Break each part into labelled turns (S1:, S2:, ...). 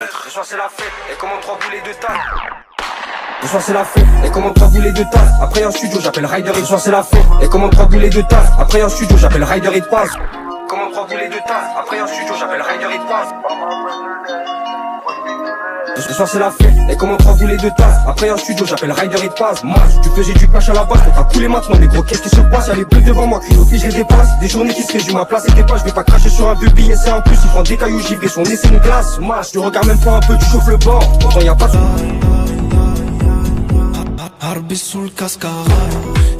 S1: Ce soir c'est la fête, et commande 3 boulets de tasse. Ce soir c'est la fête, et commande 3 boulets de tasse. Après un studio j'appelle Ryder et ce soir c'est la fête, et commande 3 boulets de tasse. Après un studio j'appelle Ryder et de passe. Commande 3 boulets de tasse. Après un studio j'appelle Ryder et de passe. Ce soir c'est la fête, et commande 3 boulets de tasse. Après un studio j'appelle Ryder et de passe. Match, tu faisais du cash à la base, t'as coulé maintenant les gros, qu'est-ce qui se passe? Y'a les bleus devant moi, crie au pied je les dépasse. Des journées qui se résument à place et pas, je vais pas cracher sur un vieux billet, c'est un plus. Il prend des cailloux, j'y vais, son nez c'est une glace. Match, tu regardes même pas un peu, tu chauffes le bord. Pourtant y'a pas de...
S2: Harbi sous le cascara,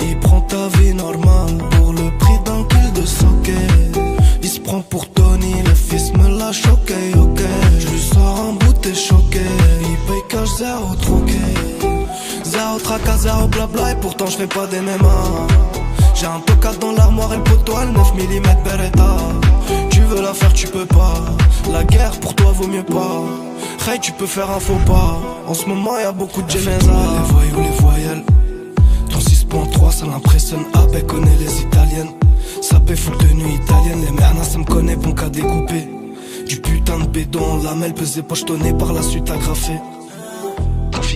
S2: il prend ta vie normale pour le prix d'un kill de socket. Il se prend pour Tony, le fils me l'a choqué, ok. Je lui sors un bout, t'es choqué. Il paye cash, zéro troqué. Zéro tracas, zéro blabla, et pourtant je fais pas des MMA. J'ai un tocat dans l'armoire et le poteau à 9 mm Beretta. Tu veux la faire, tu peux pas. La guerre pour toi vaut mieux pas. Hey, tu peux faire un faux pas. En ce moment y'a beaucoup de Genesa. Les voyous, les voyelles. Ton 6.3 ça l'impressionne. Abbé connaît les italiennes. Sapé full tenue italienne. Les mernas ça me connaît, bon qu'à découper. Du putain de bédon, lamelle pesée pochetonnée par la suite agrafée.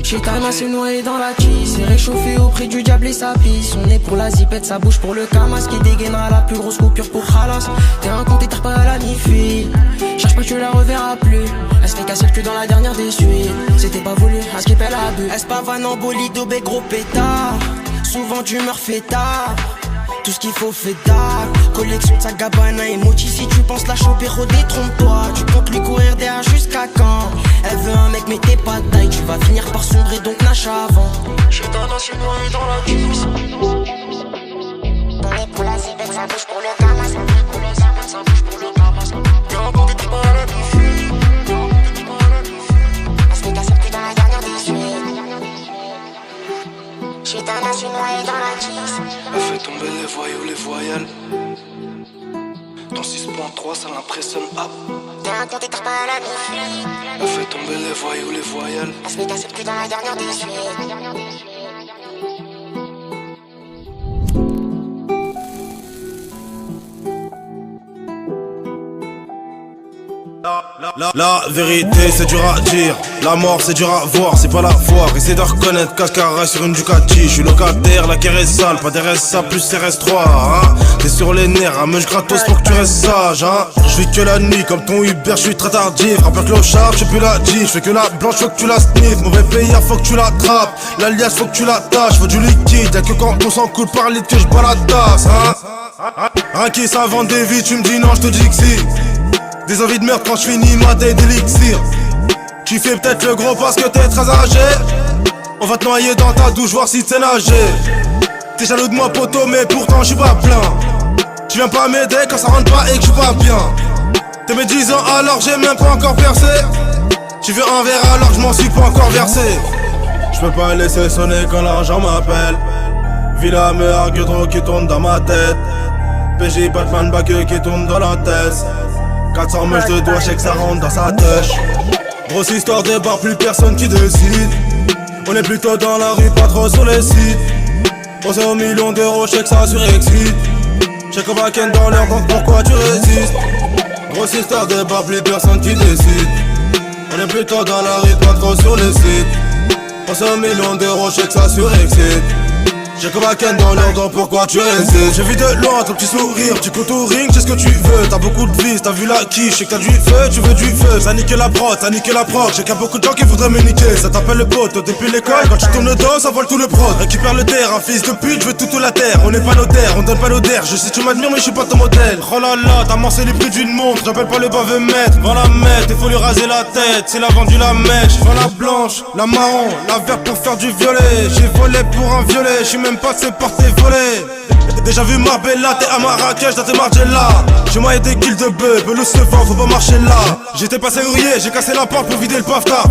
S3: Chitana s'est noyé dans la cheese, s'est réchauffé au prix du diable et sa pisse. On est pour la zipette, ça bouge pour le camas qui dégainera la plus grosse coupure pour Khalas. T'es un con, t'es pas à la mi-fille. Cherche pas, tu la reverras plus. Elle se fait casser le cul dans la dernière des suites. C'était pas voulu, à skip elle a bu. Elle se pavane en bolide au bec gros pétard. Souvent d'humeur fêtard. Tout ce qu'il faut fait tard. Collection de sa Gabbana et Mochi. Si tu penses la choper, détrompe-toi. Tu comptes lui courir derrière jusqu'à quand? Elle veut un mec mais t'es pas taille. Tu vas finir par sombrer donc nage avant. J'suis dans la noyé dans la juice. On est pour la zibette, ça bouge pour le camas. Ça bouge pour le zibette, ça bouge pour le camas. Y'a un bon t'es pas à la mi-fille. Elle se fait casser le cul dans la dernière des suites. J'suis noyé dans la juice.
S2: Elle fait tomber les voyous, les voyelles. Ton 6.3 ça l'impressionne, hop.
S3: T'es un con, t'es pas à la mi-fille.
S2: Elle fait tomber les voyous, les voyelles.
S3: Elle se fait casser le cul dans la dernière des suites.
S4: La vérité c'est dur à dire, la mort c'est dur à voir, c'est pas la foire. Essaie de reconnaître Cascara sur une Ducati. Je suis locataire, la caisse est sale, pas d'RSA plus RS3 hein. T'es sur les nerfs, hein, je gratos pour que tu restes sage hein. Je vis que la nuit comme ton Uber, je suis très tardif. Rappeur clochard, j'ai plus la G, je fais que la blanche, faut que tu la sniff. Mauvais payeur, faut que tu l'attrapes. L'alias, faut que tu l'attaches, faut du liquide. Y'a que quand on s'en coule par litre que je bois la tasse hein. Un qui s'invente des vies, tu me dis non, je te dis que si. Des envies de meurtre quand je finis ma day d'élixir. Tu fais peut-être le gros parce que t'es très âgé. On va te noyer dans ta douche, voir si t'es nagé. T'es jaloux de moi poto mais pourtant je suis pas plein. Tu viens pas m'aider quand ça rentre pas et que je suis pas bien. T'es mes 10 ans alors j'ai même pas encore percé. Tu veux un verre alors que je m'en suis pas encore versé. Je peux pas laisser sonner quand l'argent m'appelle. Villa me argue trop qui tourne dans ma tête. PJ Batman Bague qui tourne dans la tête. 400 mèches de doigts, je sais que ça rentre dans sa touche. Grosse histoire de bar, plus personne qui décide. On est plutôt dans la rue, pas trop sur les sites. On sait aux millions d'euros, je sais que ça surexcite. Je sais qu'on va ken dans l'air, donc pourquoi tu résistes? Grosse histoire de bar, plus personne qui décide. On est plutôt dans la rue, pas trop sur les sites. On sait aux millions d'euros, je sais que ça surexcite. J'ai comme un ken dans l'air, donc pourquoi tu résistes? J'ai vu de loin ton petit sourire, tu cours au ring, j'ai ce que tu veux. T'as beaucoup de vis, t'as vu la quiche, je sais que t'as du feu, tu veux du feu. Ça nique la prod, ça nique la prod. J'ai qu'il y a beaucoup de gens qui voudraient me niquer. Ça t'appelle le pote depuis l'école, quand tu tournes le dos, ça vole tout le prod. Récupère le terre, un fils de pute, je veux tout la terre. On n'est pas notaire, on donne pas l'odeur. Je sais tu m'admires mais je suis pas ton modèle. Oh là là, t'as morcé les prix d'une montre. J'appelle pas le baveux maître, va la mettre, il faut lui raser la tête. C'est la vendu la mèche, vends la blanche, la marron, la verte pour faire du violet. J'ai volé pour un violet, je suis même pas de porter volé. Déjà vu Marbella, t'es à Marrakech, dans tes Margiela. J'ai moi des kills de bœuf, pelouse se vend, faut pas marcher là. J'étais passé ouvrier, j'ai cassé la porte pour vider le paftard.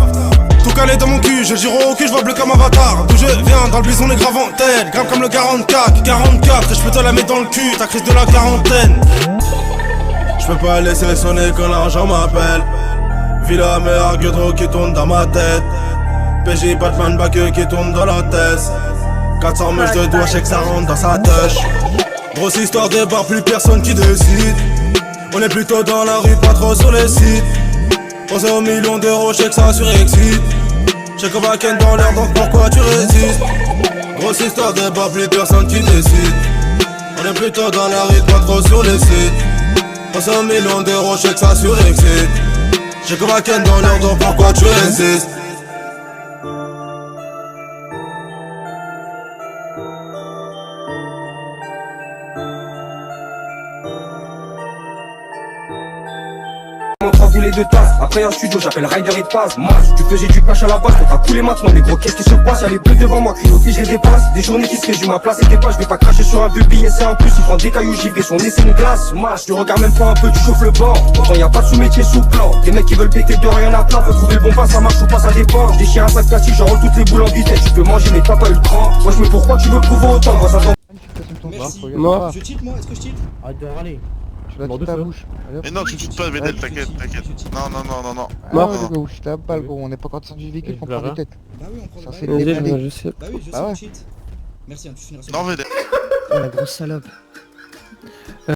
S4: Tout calé dans mon cul, j'ai le giro au cul, je vois bleu comme Avatar. D'où je viens, dans le bison les graves en tête. Grave comme le 44, 44, et je peux te la mettre dans le cul, ta crise de la quarantaine. Je peux pas laisser sonner quand l'argent m'appelle. Villa me argue trop qui tourne dans ma tête. PJ Batman Bague qui tourne dans la tête. 400 mèches de doigts, je sais que ça rentre dans sa touche. Grosse histoire de bar, plus personne qui décide. On est plutôt dans la rue, pas trop sur les sites. Pensez aux millions d'euros, je sais que ça surexcite. Je sais qu'on va ken dans l'air, donc pourquoi tu résistes? Grosse histoire de bas, plus personne qui décide. On est plutôt dans la rue, pas trop sur les sites. Pensez aux millions d'euros, je sais que ça surexcite. Je sais qu'on va ken dans l'air, donc pourquoi tu résistes?
S1: On prend tous les deux tasses, après un studio j'appelle Ryder et passe. Match, tu faisais du cash à la base, t'as coulé maintenant, mais gros qu'est-ce qui se passe? Y'a les bleus devant moi, crie au je les dépasse. Des journées qui se résument à place et tes pas, je vais pas cracher sur un vieux billet, c'est un plus. Il prend des cailloux givrés, son nez c'est une glace. Match, tu regardes même pas un peu, tu chauffes le bord. Pourtant y'a pas de sous-métier sous plan. Des mecs qui veulent péter de rien à plat, faut trouver le bon pas, ça marche ou pas, ça dépend. Je déchire un sac plastique, j'enroule toutes les boules en vitesse. Tu peux manger mais t'as pas eu le cran. Moi je me pourquoi tu veux prouver autant, moi ça t'en...
S5: Merci.
S1: Moi.
S5: Je cheat moi, est-ce que je cheat?
S6: Arrête de râler.
S7: Tu l'as dans ta bouche.
S8: Mais non, tu cheats pas, Vedel, t'inquiète. Non.
S7: Ah ouais, gros, je tape pas le gros, on est pas encore descendu du véhicule qu'on prend des têtes.
S5: Bah oui, on prend
S7: Ça
S5: des
S7: c'est
S5: balles.
S7: des
S5: Bah oui, je sais,
S7: Ah ouais.
S5: on cheat. Merci, tu finiras sur
S8: Non, Vedel.
S6: Oh la grosse salope.